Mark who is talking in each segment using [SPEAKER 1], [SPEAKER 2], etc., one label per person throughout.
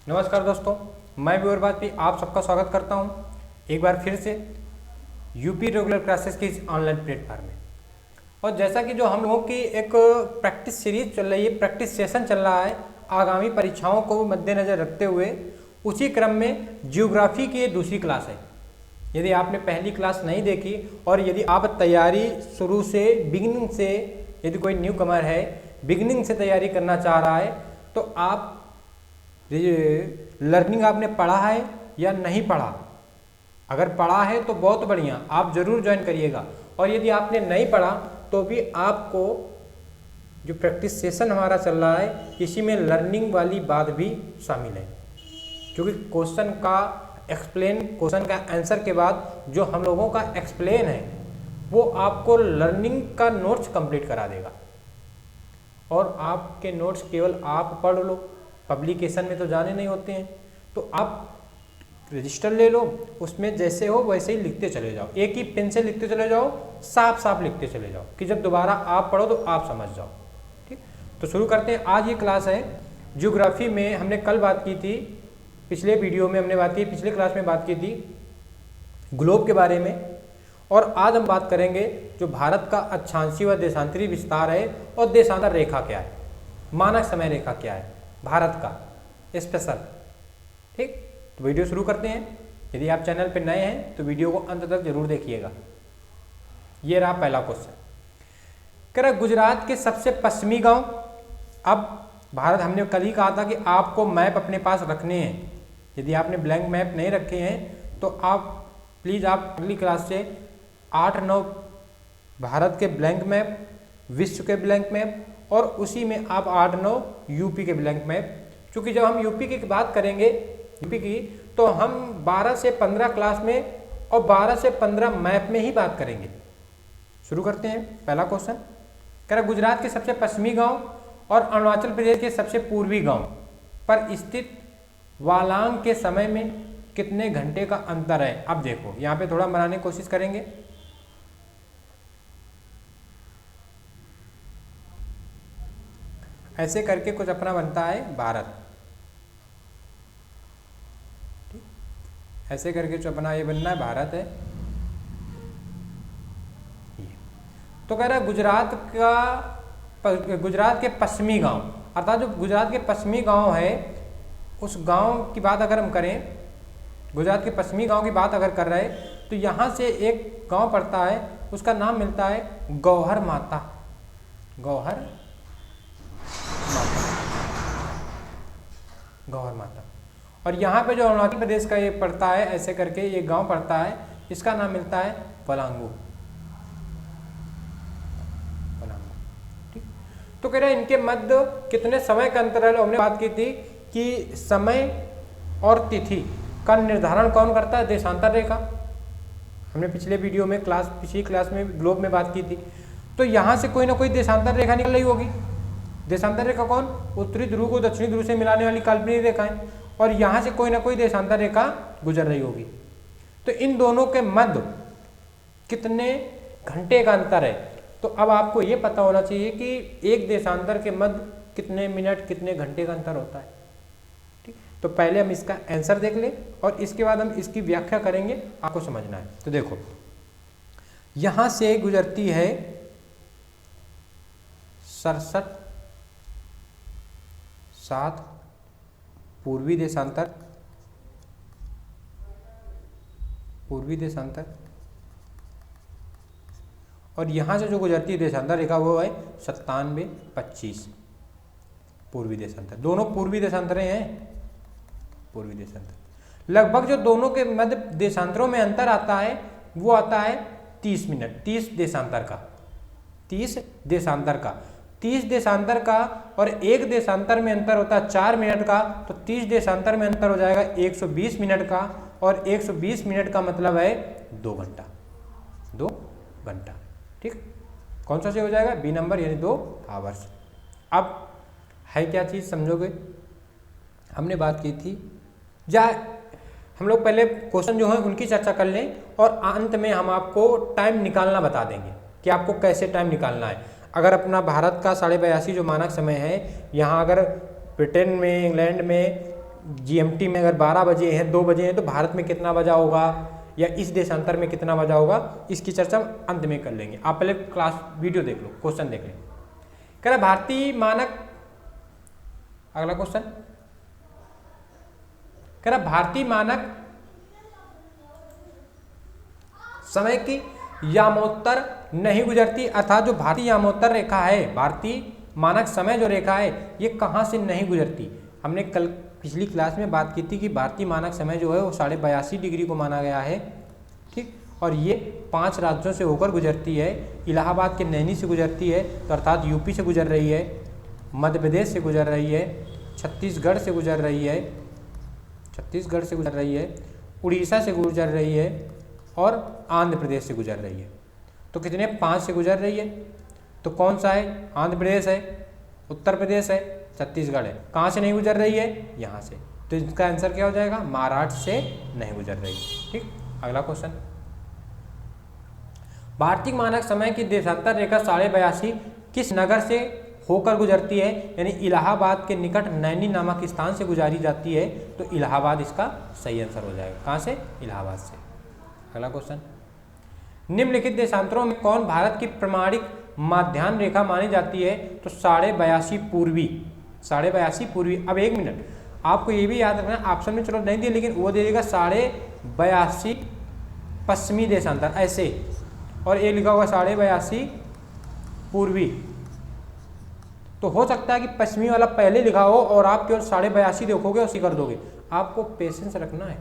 [SPEAKER 1] नमस्कार दोस्तों, मैं व्यूअर वाजपेयी आप सबका स्वागत करता हूं एक बार फिर से यूपी रेगुलर क्लासेस की इस ऑनलाइन प्लेटफॉर्म में। और जैसा कि जो हम लोगों की एक प्रैक्टिस सीरीज चल रही है, प्रैक्टिस सेशन चल रहा है आगामी परीक्षाओं को मद्देनज़र रखते हुए, उसी क्रम में जियोग्राफी की ये दूसरी क्लास है। यदि आपने पहली क्लास नहीं देखी और यदि आप तैयारी शुरू से बिगिनिंग से, यदि कोई न्यू कमर है बिगिनिंग से तैयारी करना चाह रहा है, तो आप लर्निंग आपने पढ़ा है या नहीं पढ़ा। अगर पढ़ा है तो बहुत बढ़िया, आप जरूर ज्वाइन करिएगा। और यदि आपने नहीं पढ़ा तो भी आपको जो प्रैक्टिस सेशन हमारा चल रहा है, इसी में लर्निंग वाली बात भी शामिल है, क्योंकि क्वेश्चन का एक्सप्लेन, क्वेश्चन का आंसर के बाद जो हम लोगों का एक्सप्लेन है वो आपको लर्निंग का नोट्स कंप्लीट करा देगा। और आपके नोट्स केवल आप पढ़ लो, पब्लिकेशन में तो जाने नहीं होते हैं, तो आप रजिस्टर ले लो, उसमें जैसे हो वैसे ही लिखते चले जाओ, एक ही पेन से लिखते चले जाओ, साफ साफ लिखते चले जाओ कि जब दोबारा आप पढ़ो तो आप समझ जाओ। ठीक, तो शुरू करते हैं। आज ये क्लास है ज्योग्राफी में। हमने कल बात की थी, पिछले वीडियो में हमने बात की, पिछले क्लास में बात की थी ग्लोब के बारे में। और आज हम बात करेंगे जो भारत का अक्षांशीय व देशांतरी विस्तार है और देशांतर रेखा क्या है, मानक समय रेखा क्या है भारत का स्पेशल। ठीक, तो वीडियो शुरू करते हैं। यदि आप चैनल पर नए हैं तो वीडियो को अंत तक जरूर देखिएगा। ये रहा पहला क्वेश्चन, कह रहा गुजरात के सबसे पश्चिमी गांव। अब भारत, हमने कल ही कहा था कि आपको मैप अपने पास रखने हैं। यदि आपने ब्लैंक मैप नहीं रखे हैं तो आप प्लीज़ आप अगली क्लास से 8-9 भारत के ब्लैंक मैप, विश्व के ब्लैंक मैप, और उसी में आप 8-9 यूपी के ब्लैंक मैप। क्योंकि जब हम यूपी की बात करेंगे, यूपी की, तो हम 12 से 15 क्लास में और 12 से 15 मैप में ही बात करेंगे। शुरू करते हैं पहला क्वेश्चन। कह रहा गुजरात के सबसे पश्चिमी गांव और अरुणाचल प्रदेश के सबसे पूर्वी गांव पर स्थित वालांग के समय में कितने घंटे का अंतर है। अब देखो यहाँ पे थोड़ा बनाने की कोशिश करेंगे। ऐसे करके कुछ अपना बनता है भारत, ऐसे करके जो अपना ये बनना है भारत है। तो कह रहा है गुजरात के पश्चिमी गांव, अर्थात जो गुजरात के पश्चिमी गांव है उस गांव की बात अगर हम करें, गुजरात के पश्चिमी गांव की बात अगर कर रहे हैं, तो यहाँ से एक गांव पड़ता है, उसका नाम मिलता है गौहर माता। गौहर माता, गौहर माता। और यहाँ पे जो अरुणाचल प्रदेश का ये पड़ता है, ऐसे करके ये गांव पड़ता है, इसका नाम मिलता है पलांगू। ठीक, तो कह रहे हैं इनके मध्य कितने समय का अंतर है। हमने बात की थी कि समय और तिथि का निर्धारण कौन करता है, देशांतर रेखा। हमने पिछले वीडियो में पिछली क्लास में ग्लोब में बात की थी। तो यहाँ से कोई ना कोई देशांतर रेखा निकल रही होगी। देशांतर रेखा कौन, उत्तरी ध्रुव को दक्षिणी ध्रुव से मिलाने वाली काल्पनिक रेखाएं, और यहाँ से कोई ना कोई देशांतर रेखा गुजर रही होगी। तो इन दोनों के मध्य कितने घंटे का अंतर है। तो अब आपको ये पता होना चाहिए कि एक देशांतर के मध्य कितने मिनट, कितने घंटे का अंतर होता है। ठीक, तो पहले हम इसका आंसर देख लें और इसके बाद हम इसकी व्याख्या करेंगे, आपको समझना है। तो देखो यहां से गुजरती है 67 पूर्वी देशांतर, और यहां से जो गुजरती है देशांतर रेखा वो है 97-25 पूर्वी देशांतर। दोनों पूर्वी देशांतरें हैं, पूर्वी देशांतर। लगभग जो दोनों के मध्य देशांतरों में अंतर आता है वो आता है 30 मिनट, 30 देशांतर का, 30 देशांतर का, 30 देशांतर का। और एक देशांतर में अंतर होता है 4 मिनट का, तो 30 देशांतर में अंतर हो जाएगा 120 मिनट का, और 120 मिनट का मतलब है 2 घंटा, 2 घंटा। ठीक, कौन सा से हो जाएगा, बी नंबर, यानी 2 आवर्स। अब है क्या चीज़ समझोगे, हमने बात की थी, या हम लोग पहले क्वेश्चन जो है उनकी चर्चा कर लें और अंत में हम आपको टाइम निकालना बता देंगे कि आपको कैसे टाइम निकालना है। अगर अपना भारत का 82.5 जो मानक समय है, यहाँ अगर ब्रिटेन में, इंग्लैंड में GMT में अगर 12 बजे हैं, 2 बजे हैं, तो भारत में कितना बजा होगा, या इस देशांतर में कितना बजा होगा, इसकी चर्चा हम अंत में कर लेंगे। आप पहले क्लास वीडियो देख लो, क्वेश्चन देख लें। कह रहा भारतीय मानक, अगला क्वेश्चन कह रहा भारतीय मानक समय की यामोत्तर नहीं गुजरती, अर्थात जो भारतीय यामोत्तर रेखा है, भारतीय मानक समय जो रेखा है, ये कहाँ से नहीं गुजरती। हमने कल पिछली क्लास में बात की थी कि भारतीय मानक समय जो है वो 82.5 डिग्री को माना गया है, ठीक। और ये 5 राज्यों से होकर गुजरती है। इलाहाबाद के नैनी से गुजरती है, तो अर्थात यूपी से गुजर रही है, मध्य प्रदेश से गुजर रही है, छत्तीसगढ़ से गुजर रही है, उड़ीसा से गुजर रही है और आंध्र प्रदेश से गुजर रही है। तो कितने, 5 से गुजर रही है। तो कौन सा है, आंध्र प्रदेश है, उत्तर प्रदेश है, छत्तीसगढ़ है। कहाँ से नहीं गुजर रही है, यहाँ से। तो इसका आंसर क्या हो जाएगा, महाराष्ट्र से नहीं गुजर रही, ठीक। अगला क्वेश्चन, भारतीय मानक समय की देशांतर रेखा 82.5 किस नगर से होकर गुजरती है, यानी इलाहाबाद के निकट नैनी नामक स्थान से गुजारी जाती है। तो इलाहाबाद इसका सही आंसर हो जाएगा। कहाँ से, इलाहाबाद से। अगला क्वेश्चन, निम्नलिखित देशांतरों में कौन भारत की प्रमाणिक माध्यान्ह रेखा मानी जाती है। तो 82.5 पूर्वी, 82.5 पूर्वी। अब 1 मिनट, आपको ये भी याद रखना, ऑप्शन में चलो नहीं दिया, लेकिन वो दे देगा 82.5 पश्चिमी देशांतर ऐसे, और ये लिखा होगा 82.5 पूर्वी। तो हो सकता है कि पश्चिमी वाला पहले लिखा हो और आप केवल 82.5 देखोगे और उसी कर दोगे। आपको पेशेंस रखना है।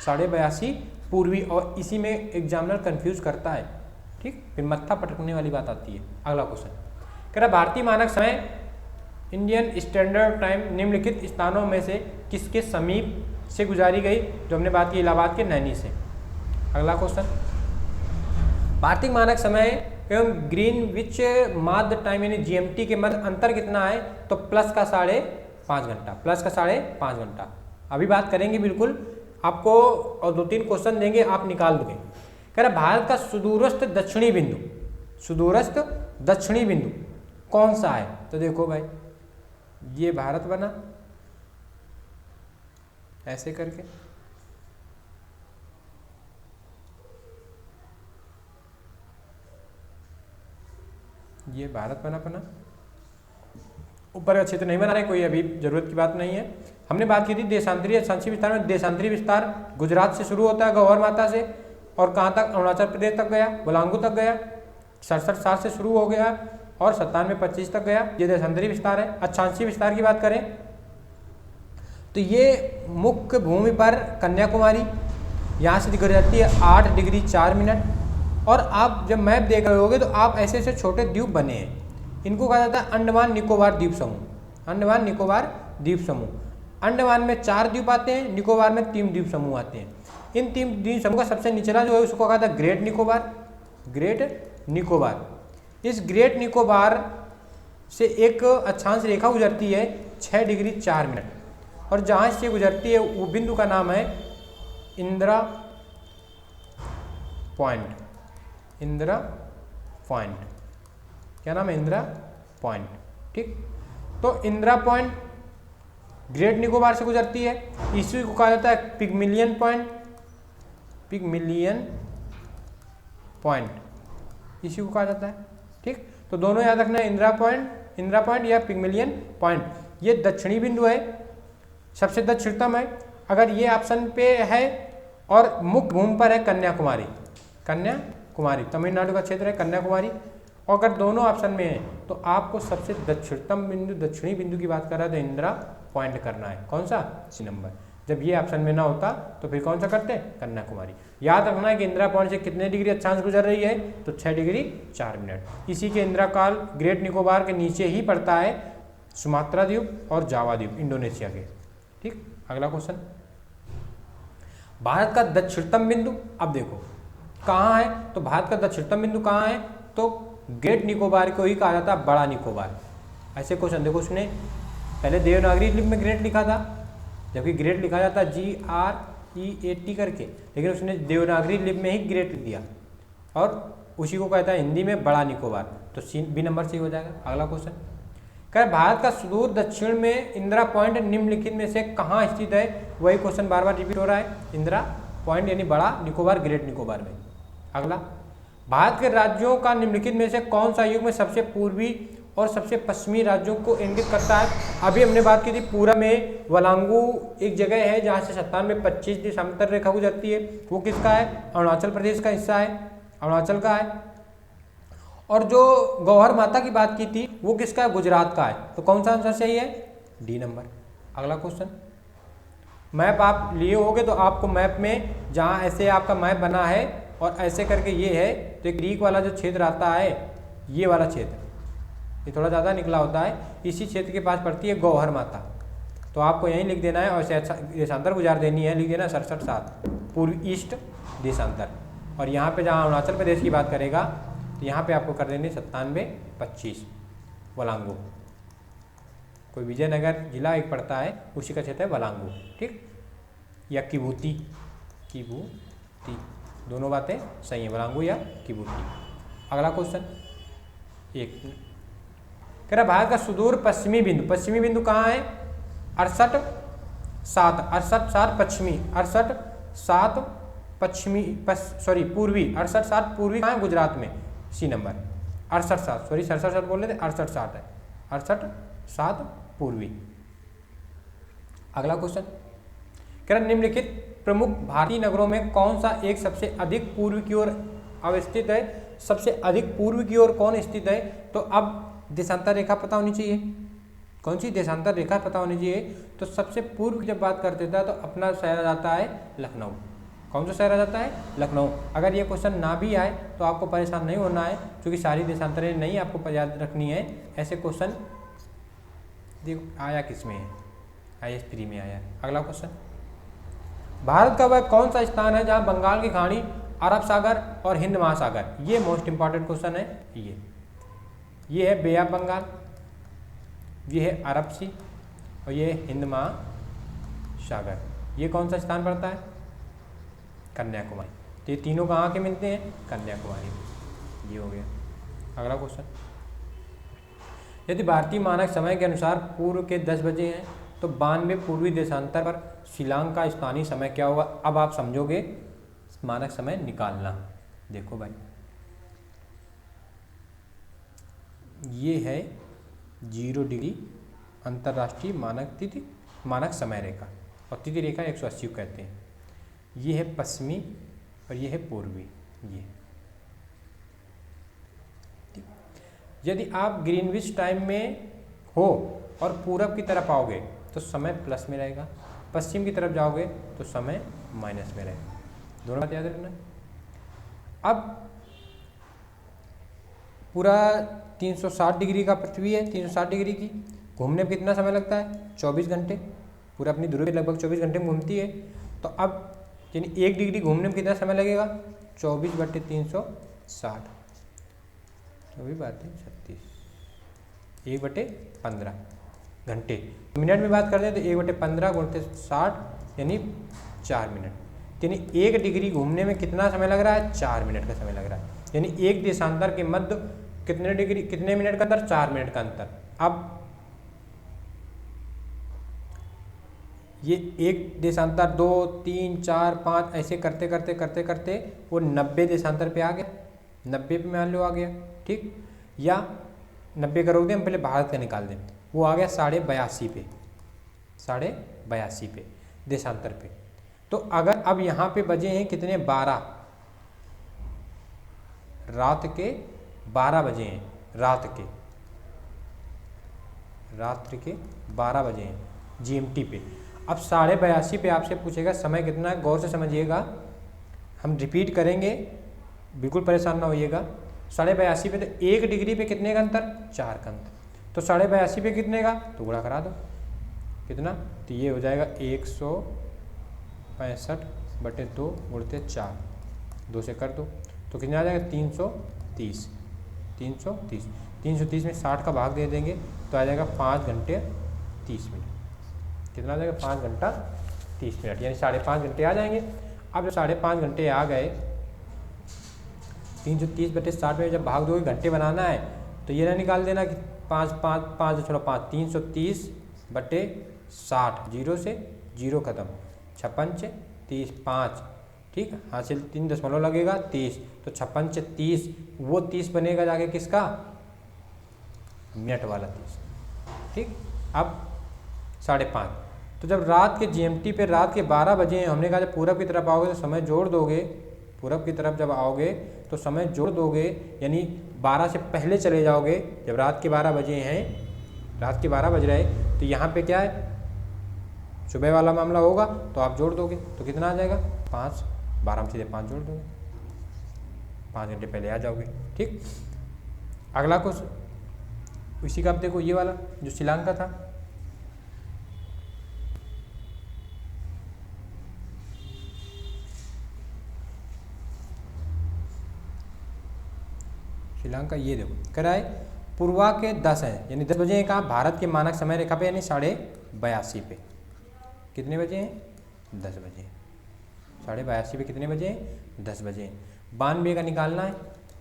[SPEAKER 1] 82.5 पूर्वी, और इसी में एग्जामिनर कंफ्यूज करता है, ठीक, फिर मत्था पटकने वाली बात आती है। अगला क्वेश्चन कह रहा भारतीय मानक समय इंडियन स्टैंडर्ड टाइम निम्नलिखित स्थानों में से किसके समीप से गुजारी गई, जो हमने बात की इलाहाबाद के नैनी से। अगला क्वेश्चन, भारतीय मानक समय एवं ग्रीनविच माध्य टाइम यानी GMT के मध्य अंतर कितना है। तो प्लस का 5.5 घंटा, प्लस का 5.5 घंटा। अभी बात करेंगे बिल्कुल, आपको और 2-3 क्वेश्चन देंगे, आप निकाल दोगे। कह रहा भारत का सुदूरस्थ दक्षिणी बिंदु, सुदूरस्थ दक्षिणी बिंदु कौन सा है। तो देखो भाई, ये भारत बना ऐसे करके, ये भारत बना ऊपर अच्छे तो नहीं बना रहे, कोई अभी जरूरत की बात नहीं है। हमने बात की थी देशांतरीय संक्षिप्त विस्तार में। देशांतरीय विस्तार गुजरात से शुरू होता है, गौहर माता से, और कहाँ तक, अरुणाचल प्रदेश तक गया, बोलांगू तक गया, 67 से शुरू हो गया और 97-25 तक गया। ये देशांतरीय विस्तार है। अक्षांशीय विस्तार की बात करें तो ये मुख्य भूमि पर कन्याकुमारी, यहाँ से गुजरती है 8 डिग्री 4 मिनट। और आप जब मैप देख रहे होगे तो आप ऐसे ऐसे छोटे द्वीप बने हैं, इनको कहा जाता है अंडमान निकोबार द्वीप समूह। अंडमान निकोबार द्वीप समूह, अंडमान में 4 द्वीप आते हैं, निकोबार में 3 द्वीप समूह आते हैं। इन 3 द्वीप समूह का सबसे निचला जो है उसको कहा जाता है ग्रेट निकोबार, ग्रेट निकोबार। इस ग्रेट निकोबार से एक अक्षांश रेखा गुजरती है 6 डिग्री 4 मिनट, और जहाँ से गुजरती है वो बिंदु का नाम है इंदिरा पॉइंट। इंदिरा पॉइंट, क्या नाम है, इंदिरा पॉइंट, ठीक। तो इंदिरा पॉइंट ग्रेट निकोबार से गुजरती है। इसी को कहा जाता है पिगमिलियन पॉइंट, पिगमिलियन पॉइंट इसी को कहा जाता है, ठीक। तो दोनों याद रखना है, इंदिरा पॉइंट या पिगमिलियन पॉइंट। ये दक्षिणी बिंदु है, सबसे दक्षिणतम है। अगर ये ऑप्शन पे है और मुख्य भूमि पर है कन्याकुमारी, कन्याकुमारी तमिलनाडु का क्षेत्र है कन्याकुमारी। और अगर दोनों ऑप्शन में है तो आपको सबसे दक्षिणतम बिंदु, दक्षिणी बिंदु की बात कर रहा है तो इंदिरा पॉइंट करना है। कौन सा, सी नंबर। जब ये ऑप्शन में ना होता तो फिर कौन सा करते हैं, कन्याकुमारी। याद रखना है कि इंदिरा पॉइंट से कितने डिग्री अक्षांश गुजर रही है, तो 6 डिग्री 4 मिनट। इसी के इंदिरा काल ग्रेट निकोबार के नीचे ही पड़ता है सुमात्रा द्वीप और जावा द्वीप इंडोनेशिया के, ठीक। अगला क्वेश्चन, भारत का दक्षिणतम बिंदु, अब देखो कहाँ है। तो भारत का दक्षिणतम बिंदु कहाँ है, तो ग्रेट निकोबार को ही कहा जाता है बड़ा निकोबार। ऐसे क्वेश्चन देखो, उसने पहले देवनागरी लिपि में ग्रेट लिखा था, जबकि ग्रेट लिखा जाता है GREAT करके, लेकिन उसने देवनागरी लिपि में ही ग्रेट लिख दिया और उसी को कहता है हिंदी में बड़ा निकोबार। तो बी नंबर से ही हो जाएगा। अगला क्वेश्चन, क्या भारत का सुदूर दक्षिण में इंदिरा पॉइंट निम्नलिखित में से कहाँ स्थित है? वही क्वेश्चन बार बार रिपीट हो रहा है। इंदिरा पॉइंट यानी बड़ा निकोबार, ग्रेट निकोबार में। अगला, भारत के राज्यों का निम्नलिखित में से कौन सा युग में सबसे पूर्वी और सबसे पश्चिमी राज्यों को इंगित करता है? अभी हमने बात की थी पूरब में वलांगू एक जगह है जहाँ से 97-25 देशांतर रेखा गुजरती है, वो किसका है? अरुणाचल प्रदेश का हिस्सा है, अरुणाचल का है। और जो गौहर माता की बात की थी वो किसका है? गुजरात का है। तो कौन सा आंसर सही है? D number. अगला क्वेश्चन, मैप आप लिए होगे तो आपको मैप में जहाँ ऐसे आपका मैप बना है और ऐसे करके ये है, तो एक क्रीक वाला जो क्षेत्र आता है, ये वाला क्षेत्र, ये थोड़ा ज़्यादा निकला होता है, इसी क्षेत्र के पास पड़ती है गौहर माता। तो आपको यहीं लिख देना है और देशांतर गुजार देनी है, लिख देना 67-7 पूर्व ईस्ट देशांतर। और यहाँ पे जहाँ अरुणाचल प्रदेश की बात करेगा तो यहाँ पे आपको कर देंगे 97-25 वलांगू। कोई विजयनगर जिला एक पड़ता है, उसी का क्षेत्र है वलांगू, ठीक, या किबूती, किबूती, दोनों बातें सही है, वलांगू या किबूती। अगला क्वेश्चन, एक कह रहा भारत का सुदूर पश्चिमी बिंदु, पश्चिमी बिंदु कहाँ है? 68-7 पश्चिमी, 68-7 पश्चिमी, पूर्वी, 68-7 पूर्वी कहाँ है? गुजरात में, सी नंबर। 68-7, सॉरी 67-7 बोल रहे थे, 68-7 है, 68-7 पूर्वी। अगला क्वेश्चन, कह रहा निम्नलिखित प्रमुख भारतीय नगरों में कौन सा एक सबसे अधिक पूर्व की ओर अवस्थित है? सबसे अधिक पूर्व की ओर कौन स्थित है? तो अब देशांतर रेखा पता होनी चाहिए, कौन सी देशांतर रेखा पता होनी चाहिए। तो सबसे पूर्व की जब बात करते थे तो अपना शहर आ जाता है लखनऊ। कौन सा शहर आ जाता है? लखनऊ। अगर ये क्वेश्चन ना भी आए तो आपको परेशान नहीं होना है, क्योंकि सारी देशांतरें नहीं आपको याद रखनी है। ऐसे क्वेश्चन देखो आया किस में है, IS3 में आया। अगला क्वेश्चन, भारत का वह कौन सा स्थान है जहाँ बंगाल की खाड़ी, अरब सागर और हिंद महासागर, ये मोस्ट इंपॉर्टेंट क्वेश्चन है। ये है बे ऑफ बंगाल, ये है अरब सी और ये है हिंद महासागर। ये कौन सा स्थान पड़ता है? कन्याकुमारी। तो ये तीनों कहाँ के मिलते हैं? कन्याकुमारी में। ये हो गया। अगला क्वेश्चन, यदि भारतीय मानक समय के अनुसार पूर्व के 10 बजे हैं तो 92 पूर्वी देशांतर पर शिलांग का स्थानीय समय क्या होगा? अब आप समझोगे मानक समय निकालना। देखो भाई, ये है 0 डिग्री अंतर्राष्ट्रीय मानक तिथि, मानक समय रेखा, और तिथि रेखा 180 कहते हैं। ये है पश्चिमी और ये है पूर्वी। ये यदि आप ग्रीनविच टाइम में हो और पूरब की तरफ आओगे तो समय प्लस में रहेगा, पश्चिम की तरफ जाओगे तो समय माइनस में रहेगा। दोनों बात याद रखना। अब पूरा 360 डिग्री का पृथ्वी है, 360 डिग्री की घूमने में कितना समय लगता है? 24 घंटे। पूरा अपनी ध्रुव लगभग 24 घंटे में घूमती है। तो अब यानी 1 डिग्री घूमने में कितना समय लगेगा? 24/360, तो भी बात है 36, 1/15 घंटे। मिनट में बात करते हैं तो 1/15 × 60 यानी 4 मिनट। यानी 1 डिग्री घूमने में कितना समय लग रहा है? 4 मिनट का समय लग रहा है। यानी एक देशांतर के मध्य कितने डिग्री, कितने मिनट का अंतर? 4 मिनट का अंतर। अब ये एक देशांतर 2, 3, 4, 5 ऐसे करते करते करते करते वो 90 देशांतर पे आ गया, 90 पे मान लो आ गया, ठीक। या 90 का रोक दें, हम पहले भारत का निकाल दें, वो आ गया 82.5 पे, 82.5 पे देशांतर पे। तो अगर अब यहाँ पे बजे हैं कितने? 12, रात के 12 बजे हैं, रात्रि के 12 बजे हैं GMT पे। अब 82.5 पे आपसे पूछेगा समय कितना है, गौर से समझिएगा, हम रिपीट करेंगे, बिल्कुल परेशान ना होइएगा। 82.5 पे तो 1 डिग्री पे कितने का अंतर? 4 का अंतर। तो 82.5 पे कितने का? तो गुणा करा दो, कितना? तो ये हो जाएगा 165/2 × 4, 2 से कर दो तो कितना आ जाएगा? 330। 330 में 60 का भाग दे देंगे तो आ जाएगा 5 घंटे 30 मिनट। कितना आ जाएगा? 5 घंटा 30 मिनट, यानी 5.5 घंटे आ जाएंगे। अब जब 5.5 घंटे आ गए, 330/60 में जब भाग दोगे, घंटे बनाना है तो ये ना निकाल देना कि 5 5 5.5 330/60, जीरो से जीरो खत्म, 56 30 5, ठीक, हासिल 3 दशमलव लगेगा 30, तो 56 30, वो 30 बनेगा जाके किसका, मिनट वाला 30, ठीक। अब 5:30, तो जब रात के GMT पे रात के 12 बजे हैं, हमने कहा जब पूरब की तरफ आओगे तो समय जोड़ दोगे, पूरब की तरफ जब आओगे तो समय जोड़ दोगे, यानी 12 से पहले चले जाओगे। जब रात के 12 बजे हैं, रात के 12 बज रहे, तो यहाँ पे क्या है, सुबह वाला मामला होगा, तो आप जोड़ दोगे तो कितना आ जाएगा, 5, 12 में सीधे 5 जोड़ दोगे, 5 घंटे पहले आ जाओगे, ठीक। अगला क्वेश्चन इसी का, आप देखो ये वाला जो शिलांग का था, श्रीलंका, ये देखो कह रहा है पूर्वा के 10 हैं, यानी 10 बजे हैं कहाँ, भारत के मानक समय रेखा पे, यानी 82:30 पे। कितने बजे हैं, 10 बजे। 82:30 पे कितने बजे हैं, 10 बजे। 92 का निकालना है,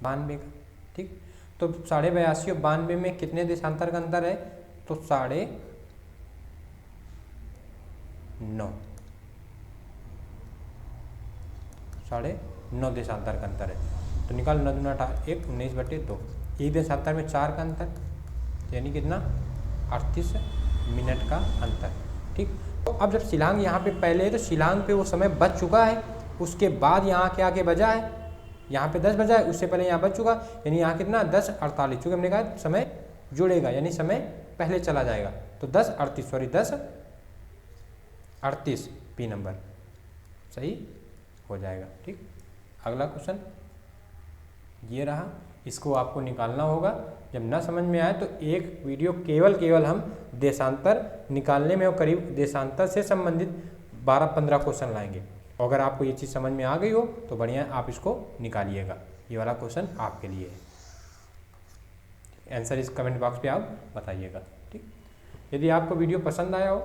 [SPEAKER 1] 92 का, ठीक। तो 82:30 और 92 में कितने देशांतर का अंतर है, तो 9.5, 9.5 देशांतर का अंतर है, तो निकाल 9 दूना 18, 19/2, एक देशांतर में 4 का अंतर, यानी कितना, 38 मिनट का अंतर, ठीक। तो अब जब शिलांग यहाँ पे पहले है, तो शिलांग पे वो समय बच चुका है, उसके बाद यहाँ के आके बजा है, यहाँ पे 10 बजा है, उससे पहले यहाँ बच चुका, यानी यहाँ कितना 10:48, चूँकि हमने कहा समय जुड़ेगा, यानी समय पहले चला जाएगा, तो 10:38 P नंबर सही हो जाएगा, ठीक। अगला क्वेश्चन ये रहा, इसको आपको निकालना होगा। जब ना समझ में आए तो एक वीडियो केवल हम देशांतर निकालने में और करीब देशांतर से संबंधित 12-15 क्वेश्चन लाएंगे। अगर आपको ये चीज़ समझ में आ गई हो तो बढ़िया, आप इसको निकालिएगा। ये वाला क्वेश्चन आपके लिए है, आंसर इस कमेंट बॉक्स पे आप बताइएगा, ठीक। यदि आपको वीडियो पसंद आया हो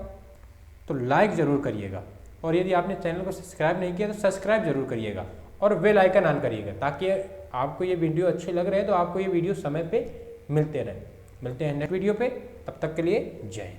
[SPEAKER 1] तो लाइक ज़रूर करिएगा, और यदि आपने चैनल को सब्सक्राइब नहीं किया तो सब्सक्राइब जरूर करिएगा, और बेल आइकन ऑन करिएगा, ताकि आपको ये वीडियो अच्छे लग रहे हैं तो आपको ये वीडियो समय पे मिलते रहे। मिलते हैं नेक्स्ट वीडियो पे, तब तक के लिए जय हिंद।